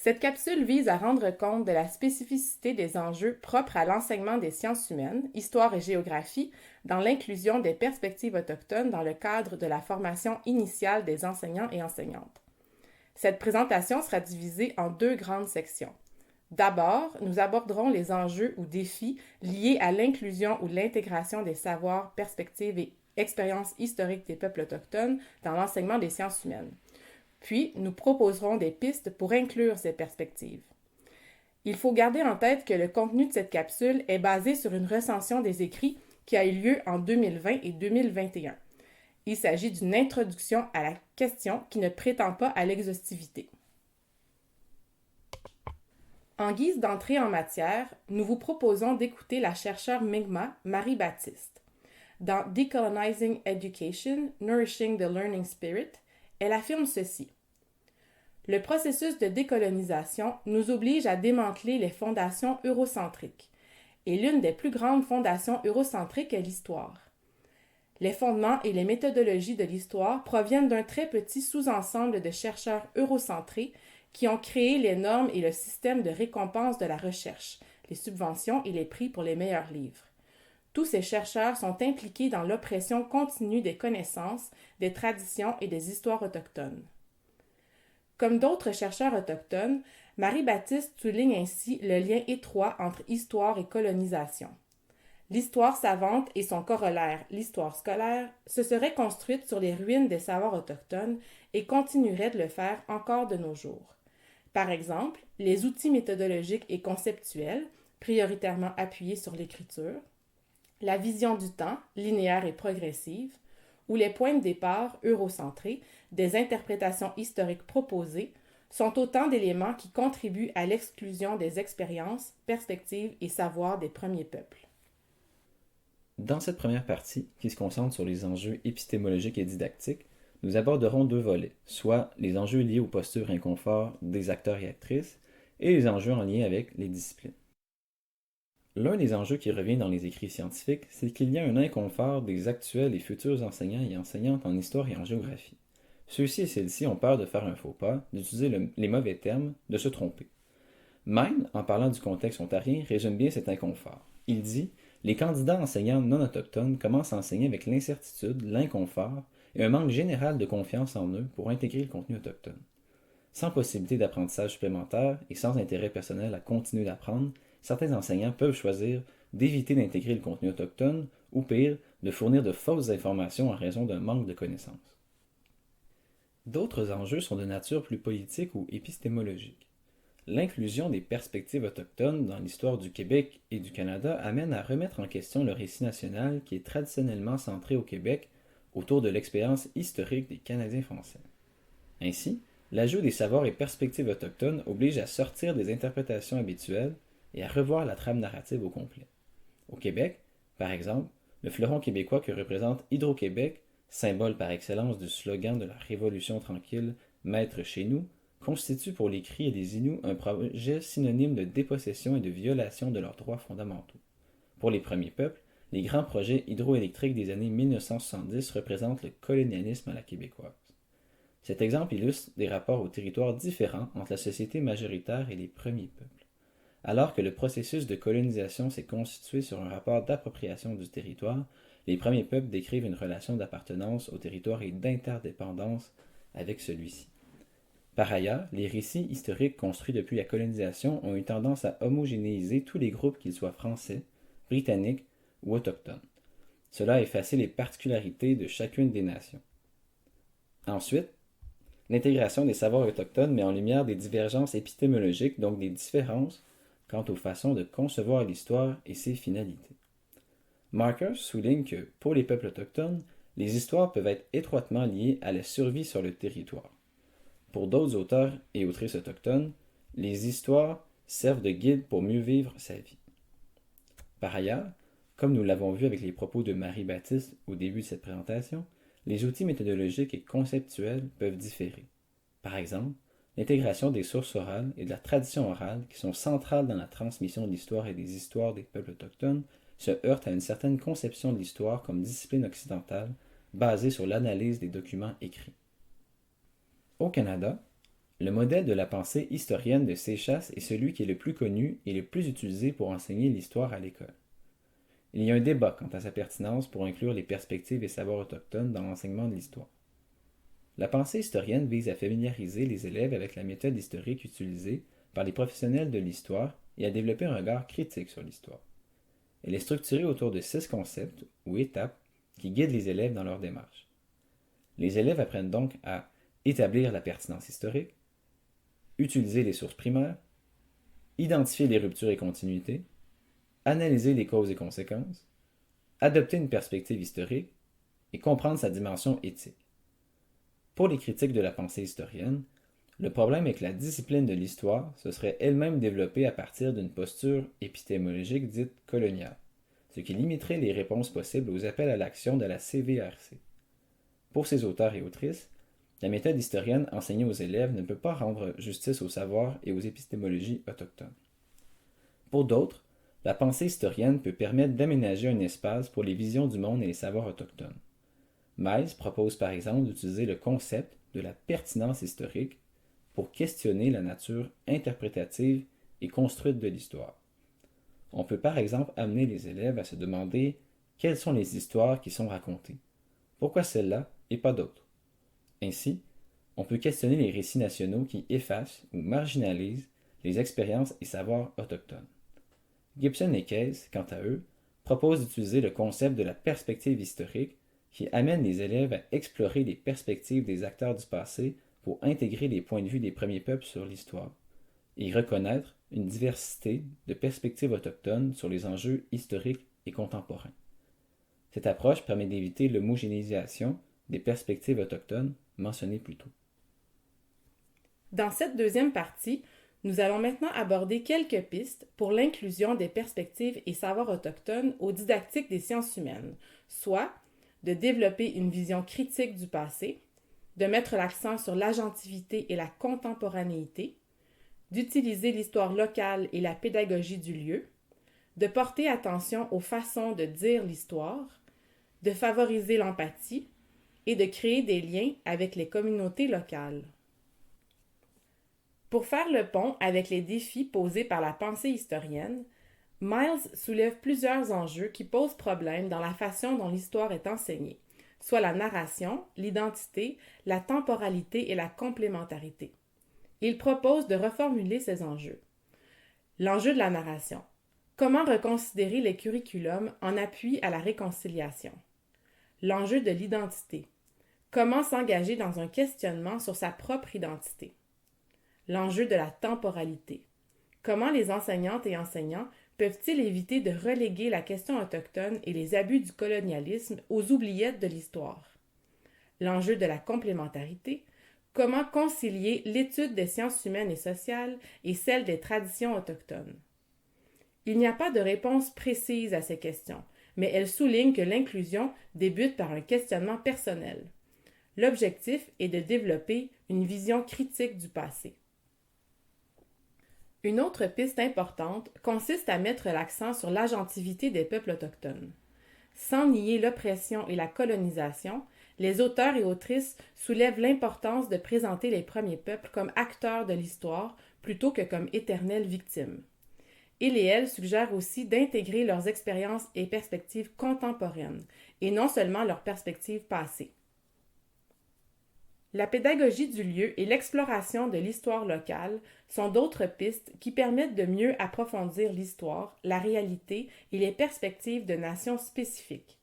Cette capsule vise à rendre compte de la spécificité des enjeux propres à l'enseignement des sciences humaines, histoire et géographie, dans l'inclusion des perspectives autochtones dans le cadre de la formation initiale des enseignants et enseignantes. Cette présentation sera divisée en deux grandes sections. D'abord, nous aborderons les enjeux ou défis liés à l'inclusion ou l'intégration des savoirs, perspectives et expériences historiques des peuples autochtones dans l'enseignement des sciences humaines. Puis, nous proposerons des pistes pour inclure ces perspectives. Il faut garder en tête que le contenu de cette capsule est basé sur une recension des écrits qui a eu lieu en 2020 et 2021. Il s'agit d'une introduction à la question qui ne prétend pas à l'exhaustivité. En guise d'entrée en matière, nous vous proposons d'écouter la chercheure Mi'kmaq Marie Baptiste. Dans Decolonizing Education, Nourishing the Learning Spirit, elle affirme ceci. Le processus de décolonisation nous oblige à démanteler les fondations eurocentriques. Et l'une des plus grandes fondations eurocentriques est l'histoire. Les fondements et les méthodologies de l'histoire proviennent d'un très petit sous-ensemble de chercheurs eurocentrés qui ont créé les normes et le système de récompense de la recherche, les subventions et les prix pour les meilleurs livres. Tous ces chercheurs sont impliqués dans l'oppression continue des connaissances, des traditions et des histoires autochtones. Comme d'autres chercheurs autochtones, Marie-Baptiste souligne ainsi le lien étroit entre histoire et colonisation. L'histoire savante et son corollaire, l'histoire scolaire, se serait construite sur les ruines des savoirs autochtones et continuerait de le faire encore de nos jours. Par exemple, les outils méthodologiques et conceptuels, prioritairement appuyés sur l'écriture, la vision du temps, linéaire et progressive, ou les points de départ eurocentrés des interprétations historiques proposées sont autant d'éléments qui contribuent à l'exclusion des expériences, perspectives et savoirs des premiers peuples. Dans cette première partie, qui se concentre sur les enjeux épistémologiques et didactiques, nous aborderons deux volets, soit les enjeux liés aux postures et inconfort des acteurs et actrices, et les enjeux en lien avec les disciplines. L'un des enjeux qui revient dans les écrits scientifiques, c'est qu'il y a un inconfort des actuels et futurs enseignants et enseignantes en histoire et en géographie. Ceux-ci et celles-ci ont peur de faire un faux pas, d'utiliser les mauvais termes, de se tromper. Maine, en parlant du contexte ontarien, résume bien cet inconfort. Il dit « Les candidats enseignants non autochtones commencent à enseigner avec l'incertitude, l'inconfort et un manque général de confiance en eux pour intégrer le contenu autochtone. Sans possibilité d'apprentissage supplémentaire et sans intérêt personnel à continuer d'apprendre, certains enseignants peuvent choisir d'éviter d'intégrer le contenu autochtone ou pire, de fournir de fausses informations en raison d'un manque de connaissances. D'autres enjeux sont de nature plus politique ou épistémologique. L'inclusion des perspectives autochtones dans l'histoire du Québec et du Canada amène à remettre en question le récit national qui est traditionnellement centré au Québec autour de l'expérience historique des Canadiens français. Ainsi, l'ajout des savoirs et perspectives autochtones oblige à sortir des interprétations habituelles et à revoir la trame narrative au complet. Au Québec, par exemple, le fleuron québécois que représente Hydro-Québec, symbole par excellence du slogan de la Révolution tranquille « Maître chez nous », constitue pour les Cris et les Inuits un projet synonyme de dépossession et de violation de leurs droits fondamentaux. Pour les premiers peuples, les grands projets hydroélectriques des années 1970 représentent le colonialisme à la québécoise. Cet exemple illustre des rapports au territoire différents entre la société majoritaire et les premiers peuples. Alors que le processus de colonisation s'est constitué sur un rapport d'appropriation du territoire, les premiers peuples décrivent une relation d'appartenance au territoire et d'interdépendance avec celui-ci. Par ailleurs, les récits historiques construits depuis la colonisation ont eu tendance à homogénéiser tous les groupes, qu'ils soient français, britanniques ou autochtones. Cela a effacé les particularités de chacune des nations. Ensuite, l'intégration des savoirs autochtones met en lumière des divergences épistémologiques, donc des différences quant aux façons de concevoir l'histoire et ses finalités. Marker souligne que, pour les peuples autochtones, les histoires peuvent être étroitement liées à la survie sur le territoire. Pour d'autres auteurs et autrices autochtones, les histoires servent de guide pour mieux vivre sa vie. Par ailleurs, comme nous l'avons vu avec les propos de Marie-Baptiste au début de cette présentation, les outils méthodologiques et conceptuels peuvent différer. Par exemple, l'intégration des sources orales et de la tradition orale, qui sont centrales dans la transmission de l'histoire et des histoires des peuples autochtones, se heurte à une certaine conception de l'histoire comme discipline occidentale basée sur l'analyse des documents écrits. Au Canada, Le modèle de la pensée historienne de Seixas est celui qui est le plus connu et le plus utilisé pour enseigner l'histoire à l'école. Il y a un débat quant à sa pertinence pour inclure les perspectives et savoirs autochtones dans l'enseignement de l'histoire. La pensée historienne vise à familiariser les élèves avec la méthode historique utilisée par les professionnels de l'histoire et à développer un regard critique sur l'histoire. Elle est structurée autour de 6 concepts ou étapes qui guident les élèves dans leur démarche. Les élèves apprennent donc à établir la pertinence historique, utiliser les sources primaires, identifier les ruptures et continuités, analyser les causes et conséquences, adopter une perspective historique et comprendre sa dimension éthique. Pour les critiques de la pensée historienne, le problème est que la discipline de l'histoire se serait elle-même développée à partir d'une posture épistémologique dite coloniale, ce qui limiterait les réponses possibles aux appels à l'action de la CVRC. Pour ces auteurs et autrices, la méthode historienne enseignée aux élèves ne peut pas rendre justice aux savoirs et aux épistémologies autochtones. Pour d'autres, la pensée historienne peut permettre d'aménager un espace pour les visions du monde et les savoirs autochtones. Miles propose par exemple d'utiliser le concept de la pertinence historique pour questionner la nature interprétative et construite de l'histoire. On peut par exemple amener les élèves à se demander quelles sont les histoires qui sont racontées, pourquoi celles-là et pas d'autres. Ainsi, on peut questionner les récits nationaux qui effacent ou marginalisent les expériences et savoirs autochtones. Gibson et Case, quant à eux, proposent d'utiliser le concept de la perspective historique qui amène les élèves à explorer les perspectives des acteurs du passé pour intégrer les points de vue des premiers peuples sur l'histoire et reconnaître une diversité de perspectives autochtones sur les enjeux historiques et contemporains. Cette approche permet d'éviter l'homogénéisation des perspectives autochtones mentionnées plus tôt. Dans cette deuxième partie, nous allons maintenant aborder quelques pistes pour l'inclusion des perspectives et savoirs autochtones aux didactiques des sciences humaines, soit de développer une vision critique du passé, de mettre l'accent sur l'agentivité et la contemporanéité, d'utiliser l'histoire locale et la pédagogie du lieu, de porter attention aux façons de dire l'histoire, de favoriser l'empathie et de créer des liens avec les communautés locales. Pour faire le pont avec les défis posés par la pensée historienne, Miles soulève plusieurs enjeux qui posent problème dans la façon dont l'histoire est enseignée, soit la narration, l'identité, la temporalité et la complémentarité. Il propose de reformuler ces enjeux. L'enjeu de la narration. Comment reconsidérer les curriculums en appui à la réconciliation? L'enjeu de l'identité. Comment s'engager dans un questionnement sur sa propre identité? L'enjeu de la temporalité. Comment les enseignantes et enseignants peuvent-ils éviter de reléguer la question autochtone et les abus du colonialisme aux oubliettes de l'histoire? L'enjeu de la complémentarité. Comment concilier l'étude des sciences humaines et sociales et celle des traditions autochtones? Il n'y a pas de réponse précise à ces questions, mais elles soulignent que l'inclusion débute par un questionnement personnel. L'objectif est de développer une vision critique du passé. Une autre piste importante consiste à mettre l'accent sur l'agentivité des peuples autochtones. Sans nier l'oppression et la colonisation, les auteurs et autrices soulèvent l'importance de présenter les premiers peuples comme acteurs de l'histoire plutôt que comme éternelles victimes. Il et elle suggèrent aussi d'intégrer leurs expériences et perspectives contemporaines, et non seulement leurs perspectives passées. La pédagogie du lieu et l'exploration de l'histoire locale sont d'autres pistes qui permettent de mieux approfondir l'histoire, la réalité et les perspectives de nations spécifiques.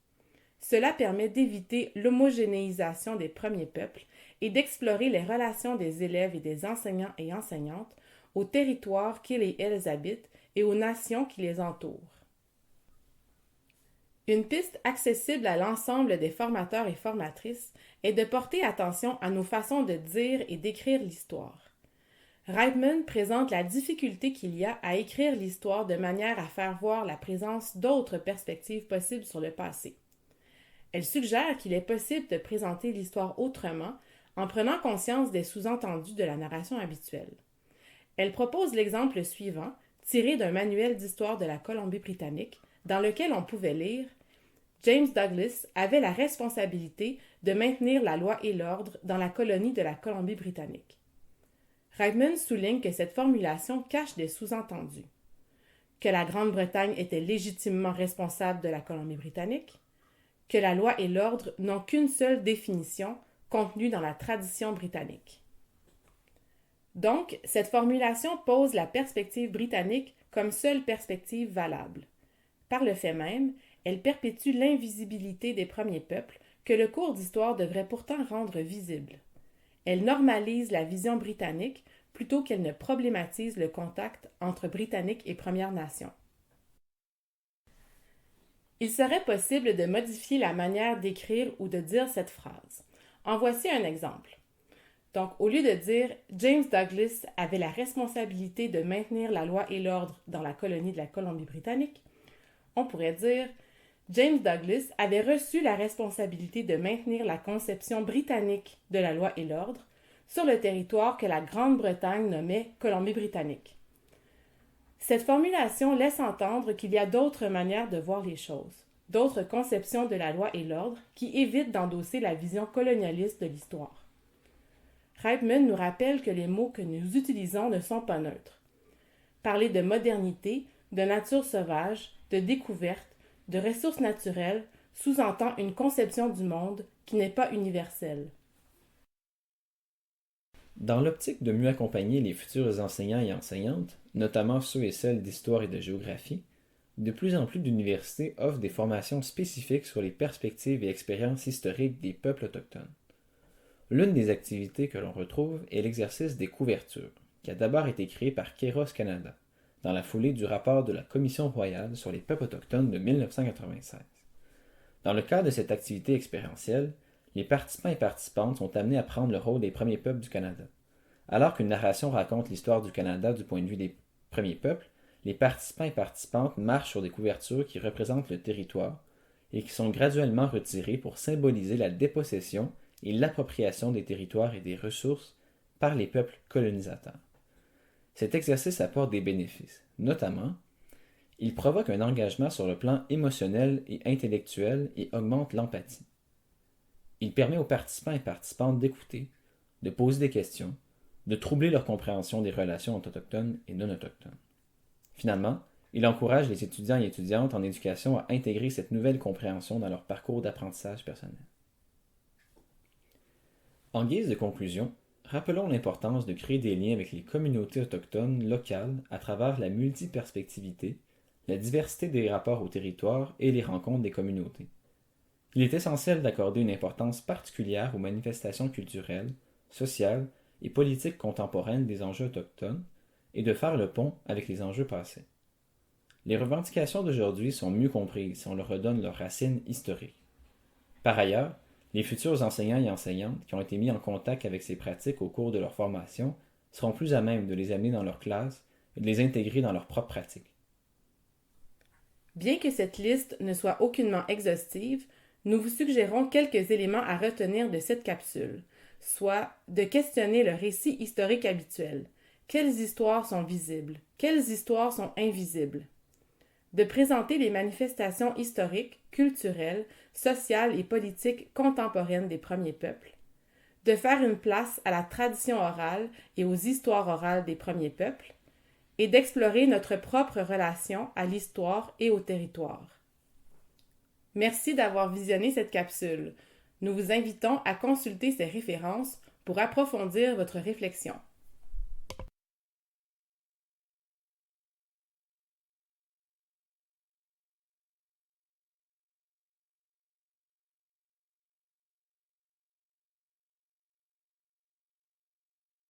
Cela permet d'éviter l'homogénéisation des premiers peuples et d'explorer les relations des élèves et des enseignants et enseignantes aux territoires qu'ils et elles habitent et aux nations qui les entourent. Une piste accessible à l'ensemble des formateurs et formatrices est de porter attention à nos façons de dire et d'écrire l'histoire. Reitman présente la difficulté qu'il y a à écrire l'histoire de manière à faire voir la présence d'autres perspectives possibles sur le passé. Elle suggère qu'il est possible de présenter l'histoire autrement en prenant conscience des sous-entendus de la narration habituelle. Elle propose l'exemple suivant, tiré d'un manuel d'histoire de la Colombie-Britannique, dans lequel on pouvait lire « James Douglas avait la responsabilité de maintenir la loi et l'ordre dans la colonie de la Colombie-Britannique. » Reitman souligne que cette formulation cache des sous-entendus. Que la Grande-Bretagne était légitimement responsable de la Colombie-Britannique, que la loi et l'ordre n'ont qu'une seule définition contenue dans la tradition britannique. Donc, cette formulation pose la perspective britannique comme seule perspective valable. Par le fait même, elle perpétue l'invisibilité des premiers peuples que le cours d'histoire devrait pourtant rendre visible. Elle normalise la vision britannique plutôt qu'elle ne problématise le contact entre Britanniques et Premières Nations. Il serait possible de modifier la manière d'écrire ou de dire cette phrase. En voici un exemple. Donc, au lieu de dire « James Douglas avait la responsabilité de maintenir la loi et l'ordre dans la colonie de la Colombie-Britannique », on pourrait dire « James Douglas avait reçu la responsabilité de maintenir la conception britannique de la loi et l'ordre sur le territoire que la Grande-Bretagne nommait Colombie-Britannique ». Cette formulation laisse entendre qu'il y a d'autres manières de voir les choses, d'autres conceptions de la loi et l'ordre qui évitent d'endosser la vision colonialiste de l'histoire. Reitman nous rappelle que les mots que nous utilisons ne sont pas neutres. Parler de modernité, de nature sauvage, de découverte, de ressources naturelles sous-entend une conception du monde qui n'est pas universelle. Dans l'optique de mieux accompagner les futurs enseignants et enseignantes, notamment ceux et celles d'histoire et de géographie, de plus en plus d'universités offrent des formations spécifiques sur les perspectives et expériences historiques des peuples autochtones. L'une des activités que l'on retrouve est l'exercice des couvertures, qui a d'abord été créé par Kéros Canada, dans la foulée du rapport de la Commission royale sur les peuples autochtones de 1996. Dans le cadre de cette activité expérientielle, les participants et participantes sont amenés à prendre le rôle des premiers peuples du Canada. Alors qu'une narration raconte l'histoire du Canada du point de vue des premiers peuples, les participants et participantes marchent sur des couvertures qui représentent le territoire et qui sont graduellement retirées pour symboliser la dépossession et l'appropriation des territoires et des ressources par les peuples colonisateurs. Cet exercice apporte des bénéfices, notamment, il provoque un engagement sur le plan émotionnel et intellectuel et augmente l'empathie. Il permet aux participants et participantes d'écouter, de poser des questions, de troubler leur compréhension des relations entre autochtones et non autochtones. Finalement, il encourage les étudiants et étudiantes en éducation à intégrer cette nouvelle compréhension dans leur parcours d'apprentissage personnel. En guise de conclusion, rappelons l'importance de créer des liens avec les communautés autochtones locales à travers la multiperspectivité, la diversité des rapports au territoire et les rencontres des communautés. Il est essentiel d'accorder une importance particulière aux manifestations culturelles, sociales et politiques contemporaines des enjeux autochtones et de faire le pont avec les enjeux passés. Les revendications d'aujourd'hui sont mieux comprises si on leur redonne leurs racines historiques. Par ailleurs, les futurs enseignants et enseignantes qui ont été mis en contact avec ces pratiques au cours de leur formation seront plus à même de les amener dans leur classe et de les intégrer dans leurs propres pratiques. Bien que cette liste ne soit aucunement exhaustive, nous vous suggérons quelques éléments à retenir de cette capsule, soit de questionner le récit historique habituel. Quelles histoires sont visibles? Quelles histoires sont invisibles? De présenter les manifestations historiques, culturelles, sociales et politiques contemporaines des premiers peuples, de faire une place à la tradition orale et aux histoires orales des premiers peuples, et d'explorer notre propre relation à l'histoire et au territoire. Merci d'avoir visionné cette capsule. Nous vous invitons à consulter ces références pour approfondir votre réflexion.